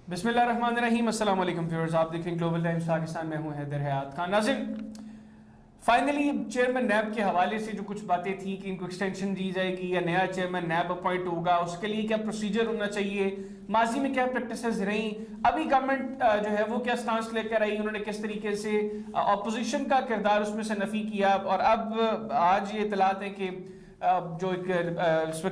बिस्मिल्लाहिर्रहमानिर्रहीम। अस्सलाम वालेकुम व्यूअर्स, आप देख रहे हैं ग्लोबल टाइम्स पाकिस्तान में हूं हैदर हयात खान। नाज़रीन, फाइनली चेयरमैन नैब के हवाले से जो कुछ बातें थी कि इनको एक्सटेंशन दी जाएगी या नया चेयरमैन नैब अपॉइंट होगा, उसके लिए क्या प्रोसीजर होना चाहिए, माजी में क्या प्रैक्टिसेस रही, अभी गवर्नमेंट जो है वो क्या स्टांस लेकर आई, उन्होंने किस तरीके से अपोजिशन का किरदार उसमें से नफी किया, और अब आज ये इतलात है कि जो एक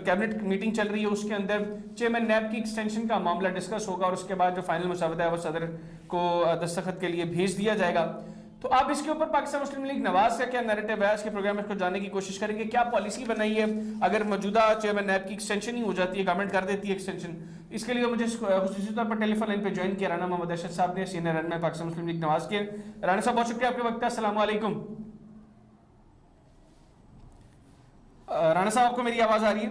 कैबिनेट मीटिंग चल रही है उसके अंदर चेयरमैन नैब की एक्सटेंशन का मामला डिस्कस होगा और उसके बाद जो फाइनल मसवदा है वो सदर को दस्तखत के लिए भेज दिया जाएगा। तो आप इसके ऊपर पाकिस्तान मुस्लिम लीग नवाज का क्या नैरेटिव है, इसके प्रोग्राम में जानने की कोशिश करेंगे। क्या पॉलिसी बनाई है अगर मौजूदा चेयरमैन नैब की एक्सटेंशन ही हो जाती है, गवर्नमेंट कर देती है एक्सटेंशन। इसके लिए मुझे खुसूसी तौर पर टेलीफोन लाइन पे ज्वाइन किया राना मोहम्मद अरशद साहब ने, सीनियर रन में पाकिस्तान मुस्लिम लीग नवाज के। राना साहब बहुत शुक्रिया आपके वक्त का। अस्सलाम वालेकुम। राना साहब आपको मेरी आवाज आ रही है?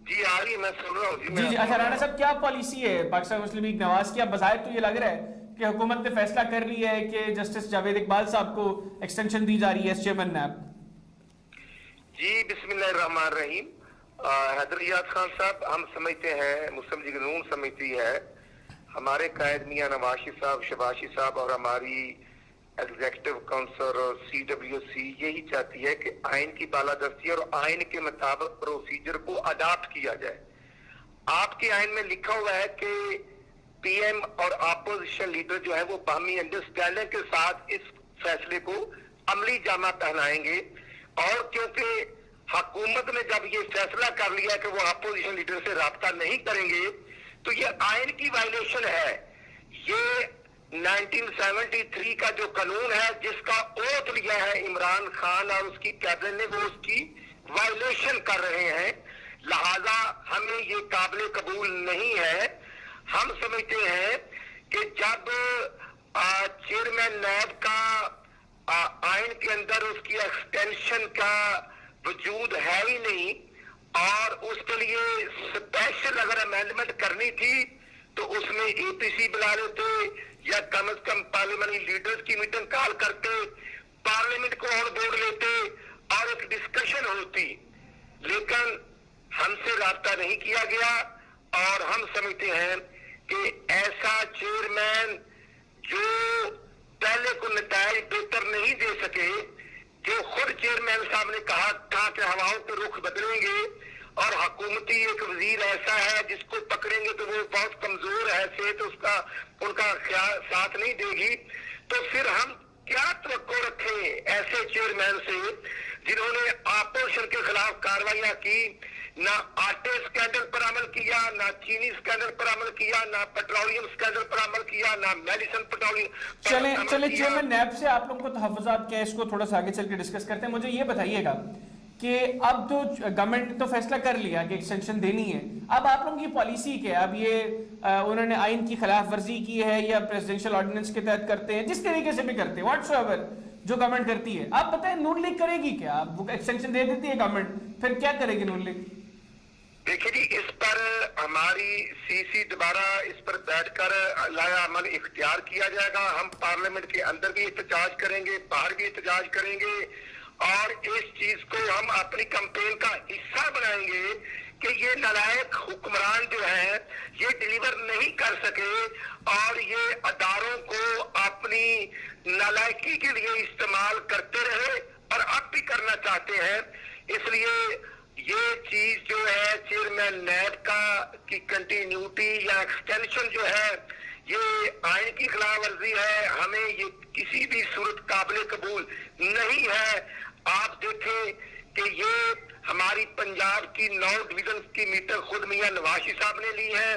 जी आ रही है, मैं सुन रहा हूँ जी। अच्छा राना साहब, क्या पॉलिसी है पाकिस्तान मुस्लिम लीग नवाज की? अब बज़ाहिर तो ये लग रहा है कि हुकूमत ने फैसला कर लिया है कि जस्टिस जावेद इकबाल साहब को एक्सटेंशन दी जा रही है चेयरमैन नैब। जी बिस्मिल्लाहिर्रहमानिर्रहीम। हैदर हयात खान साहब, हम समझते हैं, मुस्लिम लीग नून समझती है, हमारे कायद मियां नवाशी साहब, शबाशी साहब और हमारी एग्जीक्यूटिव काउंसिल और CWC यही चाहती है कि आइन की बालादस्ती और आइन के मुताबिक प्रोसीजर को अडॉप्ट किया जाए। आपके आइन में लिखा हुआ है कि PM और अपोजिशन लीडर जो है वो बाहमी अंडरस्टैंडिंग के साथ इस फैसले को अमली जामा पहनाएंगे, और क्योंकि हुकूमत ने जब ये फैसला कर लिया कि वो अपोजिशन लीडर से राब्ता नहीं करेंगे तो ये आइन की वायलेशन है। ये 1973 का जो कानून है जिसका ओथ लिया है इमरान खान और उसकी कैबिनेट ने, वो उसकी वायलेशन कर रहे हैं। लिहाजा हमें ये काबिल कबूल नहीं है। हम समझते हैं कि जब चेयरमैन नैब का आइन के अंदर उसकी एक्सटेंशन का वजूद है ही नहीं और उसके लिए स्पेशल अगर अमेंडमेंट करनी थी तो उसमें APC बुला लेते या कम से कम पार्लियामेंट्री लीडर्स की मीटिंग कॉल करके पार्लियामेंट को ऑन बोर्ड लेते और एक डिस्कशन होती, लेकिन हमसे राब्ता नहीं किया गया। और हम समझते हैं कि ऐसा चेयरमैन जो पहले को नताइज बेहतर नहीं दे सके, जो खुद चेयरमैन साहब ने कहा था कि हवाओं के रुख बदलेंगे और हुकूमती एक वजीर ऐसा है जिसको पकड़ेंगे तो वो बहुत कमजोर है, सेहत उसका उनका ख्याल साथ नहीं देगी, तो फिर हम क्या तवक्को रखें ऐसे चेयरमैन से जिन्होंने अपोजिशन के खिलाफ कार्रवाइयां की, ना आटे स्कैंडल पर अमल किया, ना चीनी स्कैंडल पर अमल किया, ना पेट्रोलियम स्कैंडल पर अमल किया, ना मेडिसिन पेट्रोलियम। चले चेयरमैन नैब से आप लोगों को तहफ़्फ़ुज़ात क्या है, इसको थोड़ा सा आगे चल के डिस्कस करते हैं। मुझे ये बताइएगा कि अब तो गवर्नमेंट ने तो फैसला कर लिया कि एक्सटेंशन देनी है, अब आप लोगों की पॉलिसी क्या है? अब ये उन्होंने आइन की खिलाफ वर्जी की है या प्रेसिडेंशियल ऑर्डिनेंस के तहत करते हैं, जिस तरीके से भी करते हैं, व्हाट्सएवर जो गवर्नमेंट करती है, आप बताएं नून लीग करेगी क्या? अब एक्सटेंशन दे देती है गवर्नमेंट, फिर क्या करेगी नून लीग? देखिए जी, इस पर हमारी CC दोबारा इस पर बैठकर लाया अमल इख्तियार किया जाएगा। हम पार्लियामेंट के अंदर भी एहतजाज करेंगे, बाहर भी एहतजाज करेंगे और इस चीज को हम अपनी कैंपेन का हिस्सा बनाएंगे कि ये नालायक हुक्मरान जो है ये डिलीवर नहीं कर सके और ये अदारों को अपनी नालायकी के लिए इस्तेमाल करते रहे और अब भी करना चाहते हैं। इसलिए ये चीज जो है चेयरमैन नैब का की कंटिन्यूटी या एक्सटेंशन जो है ये आइन की खिलाफ वर्जी है, हमें ये किसी भी सूरत काबिल कबूल नहीं है। आप देखें कि ये हमारी पंजाब की 9 डिवीजन की मीटिंग खुद मियां नवाशी साहब ने ली है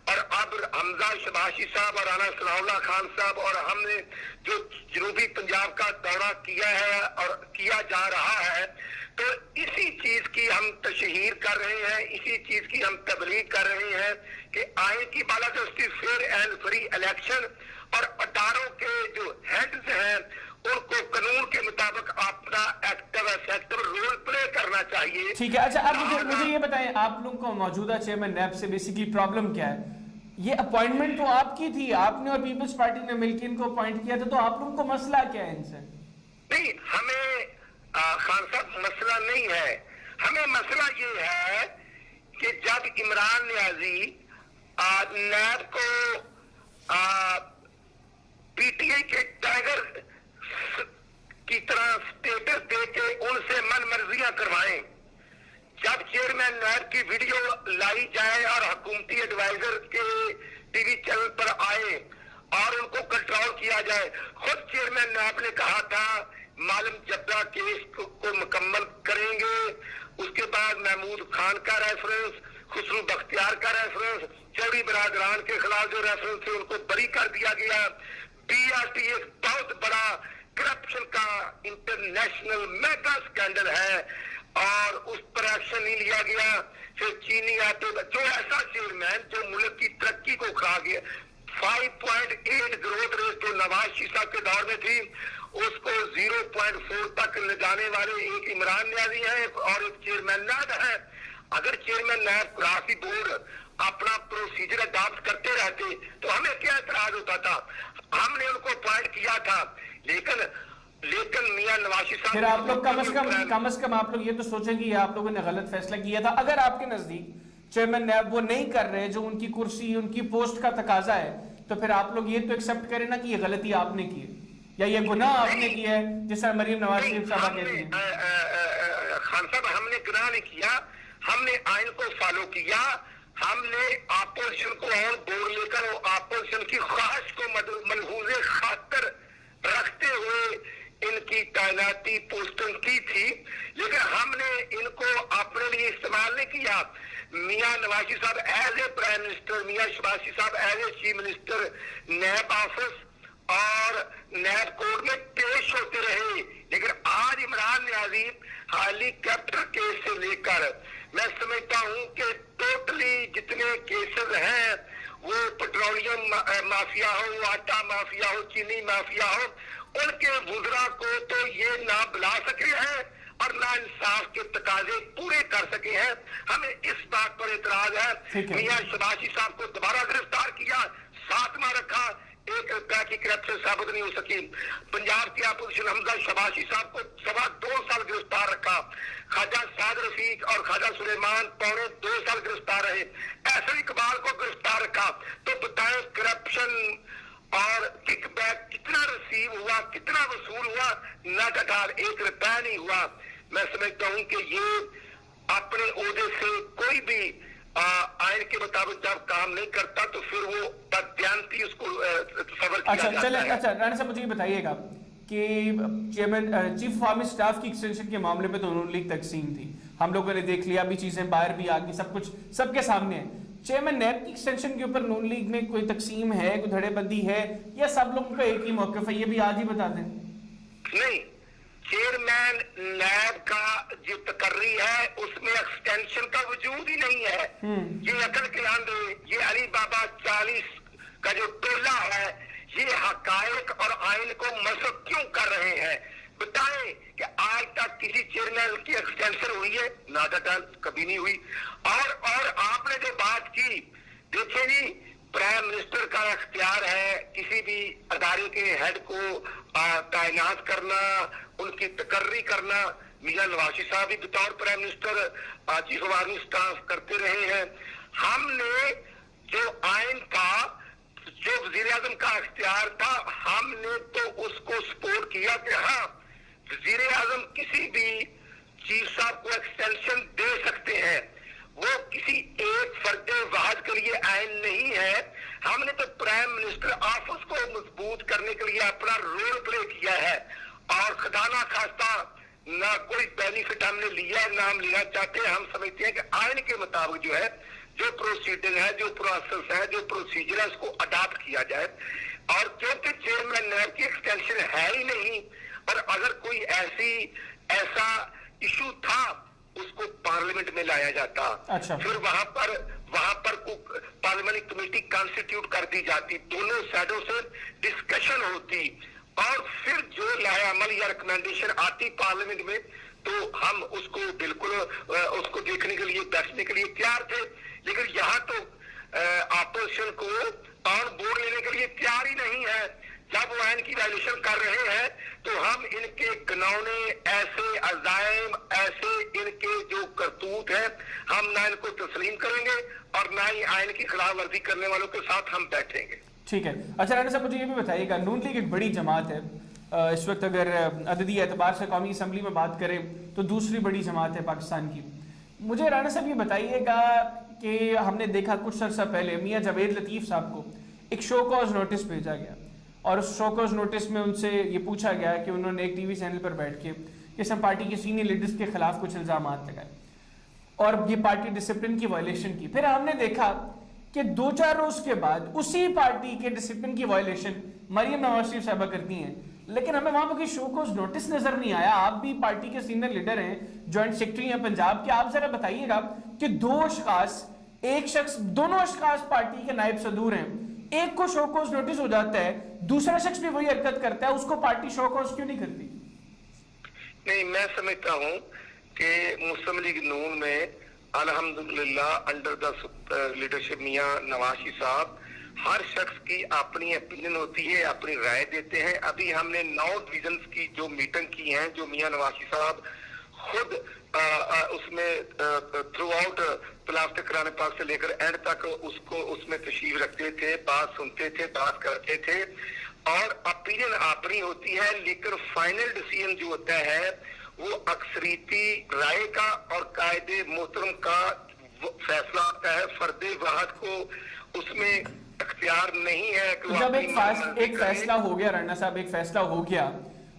और अब हमजा शबाशी साहब और राना सनाउल्लाह खान साहब और हमने जो जनूबी पंजाब का दौरा किया है और किया जा रहा है, तो इसी चीज की हम तशहीर कर रहे हैं, इसी चीज की हम तबलीग कर रहे हैं कि आइन की बालादस्ती, फेयर एंड फ्री इलेक्शन और अदारों के जो हेड्स हैं उनको कानून के मुताबिक अपना एक्टिव रोल प्ले करना चाहिए। ठीक है। अच्छा, अब मुझे ये बताएं, आप लोगों को मौजूदा चेयरमैन नैब से बेसिकली प्रॉब्लम क्या है? ये अपॉइंटमेंट तो आपकी थी, आपने और पीपल्स पार्टी ने मिलकर इनको अपॉइंट किया था, तो आप लोगों को मसला क्या है इनसे? नहीं, हमें खान साहब मसला नहीं है, हमें मसला ये है कि जब इमरान नियाजी नैब को टेलीवाइजर के टीवी चैनल पर आए और उनको कंट्रोल किया जाए। खुद चेयरमैन नैब ने कहा था मालूम जब्दा केस को मुकम्मल करेंगे, उसके बाद महमूद खान का रेफरेंस, खुसरू बख्तियार का रेफरेंस, चौधरी बरादरान के खिलाफ जो रेफरेंस थे उनको बरी कर दिया गया। बीआरटी एक बहुत बड़ा करप्शन का इंटरनेशनल मेगा स्कैंडल है और उस पर एक्शन नहीं लिया गया। फिर चीनी आटे जो ऐसा चेयरमैन जो मुल्क की तरक्की को खा गया, 5.8 ग्रोथ रेट जो नवाज शरीफ साहब के दौर में थी उसको 0.4 तक ले जाने वाले एक इमरान न्याजी है और एक चेयरमैन नैब है। अगर चेयरमैन नैब क्रासी बोर्ड अपना प्रोसीजर अडॉप्ट करते रहते तो हमें क्या एतराज होता था। हमने उनको अपॉइंट किया था, लेकिन मियां नवाज शरीफ साहब, फिर आप लोग कम से कम आप लोग ये तो सोचें कि आप लोगों ने गलत फैसला किया था। अगर आपके नजदीक चेयरमैन नैब वो नहीं कर रहे जो उनकी कुर्सी उनकी पोस्ट का तकाजा है, तो फिर आप लोग ये तो एक्सेप्ट करें ना कि ये गलती आपने की है या ये गुनाह आपने किया है, जैसा मरियम नवाज शरीफ साहब कहती हैं। खान साहब, हमने गुनाह नहीं किया, हमने आइन को फॉलो किया, हमने अपोजिशन को ऑन बोर्ड लेकर अपोजिशन की ख्वाहिश को मलहूज़े खातर रखते हुए इनकी तैनाती पोस्टिंग की थी, लेकिन हमने इनको अपने लिए इस्तेमाल नहीं किया। मियां नवाज शरीफ साहब as a prime minister, Mian Shahbaz Sharif साहब as a chief minister NAB office और नैब कोर्ट में पेश होते रहे। लेकिन आज इमरान न्याजी हेलीकॉप्टर केस से लेकर मैं समझता हूं कि टोटली जितने केसेस हैं, वो पेट्रोलियम माफिया हो, आटा माफिया हो, चीनी माफिया हो, उनके वुज़रा को तो ये ना बुला सके हैं और ना इंसाफ के तकाजे पूरे कर सके हैं। हमें इस बात पर एतराज है। मियां शहबाज शरीफ साहब को दोबारा गिरफ्तार किया, सातवां रखा, 1 रुपया की करप्शन साबित नहीं हो सकी। पंजाब के अपोजिशन हमजा शहबाज शरीफ साहब को 2.25 साल गिरफ्तार रखा। ख्वाजा साद रफीक और ख्वाजा सुलेमान 2.25 साल गिरफ्तार रहे। ऐसे इकबाल को गिरफ्तार रखा। तो बताएं करप्शन और किकबैक कितना रिसीव हुआ, कितना वसूल हुआ? नाटकाल 1 रुपया नहीं हुआ। मैं समझता हूं कि ये अपने ओहदे से कोई भी आइन के मुताबिक जब काम नहीं करता तो फिर वो बदयांती उसको सबर किया जाता है। अच्छा राणा साहब, मुझे ये बताइएगा कि चेयरमैन चीफ फार्मी स्टाफ की एक्सटेंशन के मामले पे तो नून लीग तकसीम थी, हम लोगों ने देख लिया, अभी चीजें बाहर भी आ गई, सब कुछ सबके सामने है। चेयरमैन नैब की एक्सटेंशन के ऊपर नून लीग में कोई तकसीम है, कोई धड़ेबंदी है या सब लोगों का एक ही मौक़िफ़ है? ये भी आज ही बता दें। नहीं, चेयरमैन नैब का जो तकर्री है उसमें एक्सटेंशन का वजूद ही नहीं है। ये अकल के आंधे, ये अली बाबा 40 का जो टोला है, ये हकायक और आइन को मसक क्यों कर रहे हैं? बताएं कि आज तक किसी चेयरमैन की एक्सटेंशन हुई है? नाटन कभी नहीं हुई। और आपने जो बात की, देखिए जी, प्राइम मिनिस्टर का इख्तियार है किसी भी अदारे के हेड को तैनात करना, उनकी तकर्री करना। मियां नवाज शरीफ साहब भी बतौर prime minister chief of army staff करते रहे हैं। हमने जो आइन था, जो वजीर आजम का इख्तियार था, हमने तो उसको सपोर्ट किया कि हाँ, वजीर आजम किसी भी चीफ साहब को एक्सटेंशन दे सकते हैं। वो किसी एक फर्द वाहिद के लिए आइन नहीं है। हमने तो प्राइम मिनिस्टर ऑफिस को मजबूत करने के लिए अपना रोल प्ले किया है और खुदा ना खास्ता ना कोई बेनिफिट हमने लिया, ना हम लेना चाहते हैं। हम समझते हैं कि आइन के मुताबिक जो है, जो प्रोसीडिंग है, जो प्रोसेस है, जो प्रोसीजर है, उसको अडॉप्ट किया जाए। और क्योंकि चेयरमैन नैब की एक्सटेंशन है ही नहीं, और अगर कोई ऐसा इशू था उसको पार्लियामेंट में लाया जाता। अच्छा। फिर वहां पर पार्लियामेंट्री कमेटी कॉन्स्टिट्यूट कर दी जाती, दोनों साइडों से डिस्कशन होती और फिर जो लाएअमल या रिकमेंडेशन आती पार्लियामेंट में, तो हम उसको बिल्कुल उसको देखने के लिए, बैठने के लिए तैयार थे। लेकिन यहाँ तो अपोजिशन को ऑन बोर्ड लेने के लिए तैयार ही नहीं है। जब वो आइन की वायलेशन कर रहे हैं तो हम इनके घिनौने ऐसे अजाइम, ऐसे इनके जो करतूत है, हम ना इनको तस्लीम करेंगे और ना ही आइन की खिलाफ वर्जी करने वालों के साथ हम बैठेंगे। ठीक है। अच्छा राणा साहब, मुझे ये भी बताइएगा, नून लीग एक बड़ी जमात है इस वक्त, अगर अददी एतबार से कौमी असम्बली में बात करें तो दूसरी बड़ी जमात है पाकिस्तान की। مجھے رانا صاحب یہ بتائیے گا کہ ہم نے دیکھا کچھ عرصہ پہلے میاں جاوید لطیف صاحب کو ایک شو کاز نوٹس بھیجا گیا، اور اس شو کاز نوٹس میں ان سے یہ پوچھا گیا کہ انہوں نے ایک ٹی وی چینل پر بیٹھ کے کس پارٹی کے سینئر لیڈرز کے خلاف کچھ الزامات لگائے اور یہ پارٹی ڈسپلن کی وائلیشن کی۔ پھر ہم نے دیکھا کہ 2-4 روز کے بعد اسی پارٹی کے ڈسپلن کی وائلیشن مریم نواز شریف صاحبہ کرتی ہیں، لیکن ہمیں وہاں پہ کوئی شو کوز نوٹس نظر نہیں آیا۔ آپ بھی پارٹی کے سینئر لیڈر ہیں، جوائنٹ سیکرٹری ہیں پنجاب کے، آپ ذرا بتائیے گا کہ دونوں اشخاص پارٹی کے نائب صدور ہیں، ایک کو شو کوز نوٹس ہو جاتا ہے، دوسرا شخص بھی وہی حرکت کرتا ہے، اس کو پارٹی شو کوز کیوں نہیں کرتی؟ نہیں، میں سمجھتا ہوں کہ مسلم لیگ نون میں الحمدللہ under the leadership Mian Nawaz Sharif صاحب ہر شخص کی اپنی اپینین ہوتی ہے، اپنی رائے دیتے ہیں۔ ابھی ہم نے 9 ڈویژنز کی جو میٹنگ کی ہیں، جو میاں نواز شریف صاحب خود اس میں تھرو آؤٹ پلاسٹک کرانے پاک سے لے کر اینڈ تک اس میں تشریف رکھتے تھے، بات سنتے تھے، بات کرتے تھے، اور اپینین اپنی ہوتی ہے، لیکن فائنل ڈیسیژن جو ہوتا ہے وہ اکثریتی رائے کا اور قائد محترم کا فیصلہ ہوتا ہے۔ فرد واحد کو اس میں اختیار نہیں ہے کہ جب ایک فیصلہ ہو گیا رانا صاحب، ایک فیصلہ ہو گیا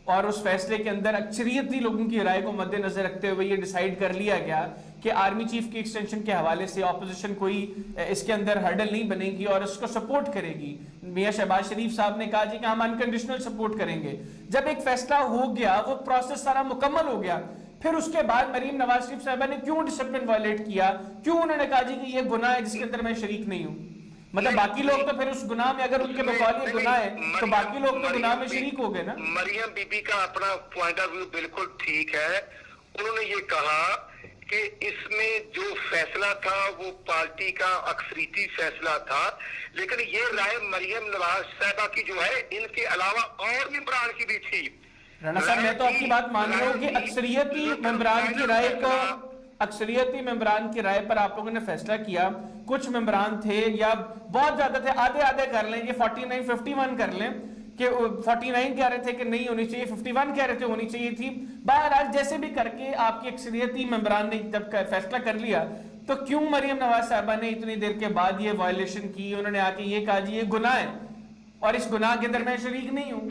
اور اس فیصلے کے اندر اکثریتی لوگوں کی رائے کو مد نظر رکھتے ہوئے یہ ڈیسائیڈ کر لیا گیا کہ آرمی چیف کی ایکسٹینشن کے حوالے سے اپوزیشن کوئی اس کے اندر ہرڈل نہیں بنے گی اور اس کو سپورٹ کرے گی، میاں شہباز شریف صاحب نے کہا جی کہ ہم انکنڈیشنل سپورٹ کریں گے۔ جب ایک فیصلہ ہو گیا، وہ پروسیس سارا مکمل ہو گیا، پھر اس کے بعد مریم نواز شریف صاحبہ نے کیوں ڈسپلن وائلیٹ کیا؟ کیوں انہوں نے کہا جی کہ یہ گناہ ہے جس کے اندر میں شریک نہیں ہوں؟ مطلب باقی لوگ تو پھر اس گناہ میں، اگر ان کے بقول یہ گناہ ہے تو باقی لوگ تو گناہ میں شریک ہو گئے نا۔ مریم بی بی کا اپنا پوائنٹ آف ویو بالکل ٹھیک ہے۔ انہوں نے یہ کہا کہ اس میں جو فیصلہ تھا وہ پارٹی کا اکثریتی فیصلہ تھا، لیکن یہ رائے مریم نواز صاحبہ کی جو ہے ان کے علاوہ اور ممبران کی بھی تھی۔ رانا صاحب میں تو آپ کی بات مان رہا ہوں کہ اکثریتی ممبران کی رائے پر آپ لوگوں نے فیصلہ کیا۔ کچھ ممبران تھے یا بہت زیادہ تھے، آدھے کر لیں، یہ 49-51 کر لیں کہ 49 کہہ رہے تھے کہ نہیں ہونی چاہیے، 51 کہہ رہے تھے ہونی چاہیے تھی۔ بہرحال جیسے بھی کر کے آپ کی اکثریتی ممبران نے جب فیصلہ کر لیا تو کیوں مریم نواز صاحبہ نے اتنی دیر کے بعد یہ وائلیشن کی؟ انہوں نے آ کے یہ کہا جی یہ گناہ ہے اور اس گناہ کے اندر میں شریک نہیں ہوں۔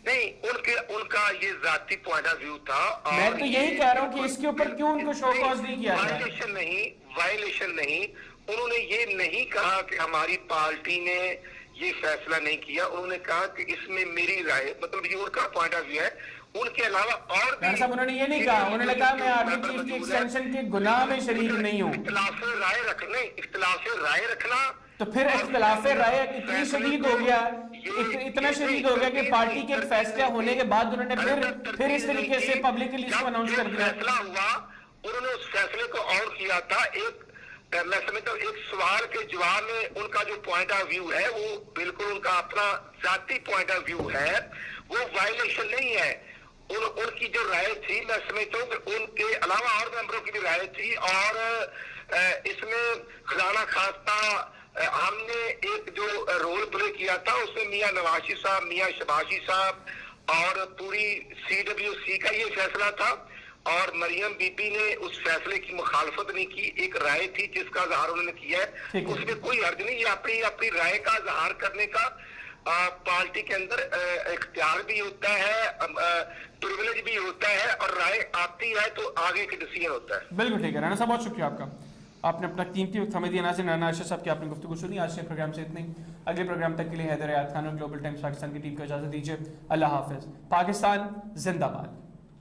نہیں، ان کا یہ ذاتی پوائنٹ آف ویو تھا۔ میں تو یہی کہہ رہا ہوں کہ اس کے اوپر کیوں ان کو شو کاز نہیں کیا گیا؟ وائلیشن نہیں، انہوں نے یہ نہیں کہا کہ ہماری پارٹی نے یہ فیصلہ نہیں کیا، انہوں نے کہا کہ اس میں میری رائے، مطلب یہ ان کا پوائنٹ آف ویو ہے۔ ان کے علاوہ اور بھی صاحب انہوں نے یہ نہیں کہا، انہوں نے کہا میں آرمی چیف کی ایکسٹینشن کے گناہ میں شریک نہیں ہوں۔ اختلاف رائے رکھنا تو پھر اختلاف رائے اتنی شدید ہو گیا، اتنا شدید ہو گیا کہ پارٹی کے ایک فیصلہ ہونے کے بعد انہوں نے پھر اس طریقے سے پبلکلی اس کو اناؤنس کر دیا۔ فیصلہ ہوا، انہوں نے اس فیصلے کو اور کیا تھا۔ میں سمجھتا ہوں ایک سوال کے جواب میں ان کا جو پوائنٹ آف ویو ہے وہ بالکل ان کا اپنا ذاتی پوائنٹ آف ویو ہے، وہ وائلیشن نہیں ہے۔ ان کی جو رائے تھی، میں سمجھتا ہوں کہ ان کے علاوہ اور ممبروں کی بھی رائے تھی، اور اس میں خزانہ خاصہ ہم نے ایک جو رول پلے کیا تھا اس میں میاں نواز شریف صاحب، میاں شہباز شریف صاحب اور پوری CWC کا یہ فیصلہ تھا، اور مریم بی بی نے اس فیصلے کی مخالفت نہیں کی۔ ایک رائے تھی جس کا اظہار انہوں نے کیا ہے، اس میں کوئی حرج نہیں، یہ اپنی رائے کا اظہار کرنے کا پارٹی کے اندر اختیار بھی ہوتا ہے، پریویلیج بھی ہوتا ہے، اور رائے آتی ہے تو آگے کی ڈیسیژن ہوتا ہے۔ بالکل ٹھیک ہے رانا صاحب، بہت شکریہ آپ کا، آپ نے اپنا قیمتی وقت ہمیں دیا۔ ناظرین، رانا ارشد صاحب کی آپ نے گفتگو سنی۔ آج کے پروگرام سے اتنا ہی، اگلے پروگرام تک کے لیے حیدر حیات خان اور گلوبل ٹائمز پاکستان کی ٹیم کو اجازت دیجیے۔ اللہ حافظ۔ پاکستان زندہ باد۔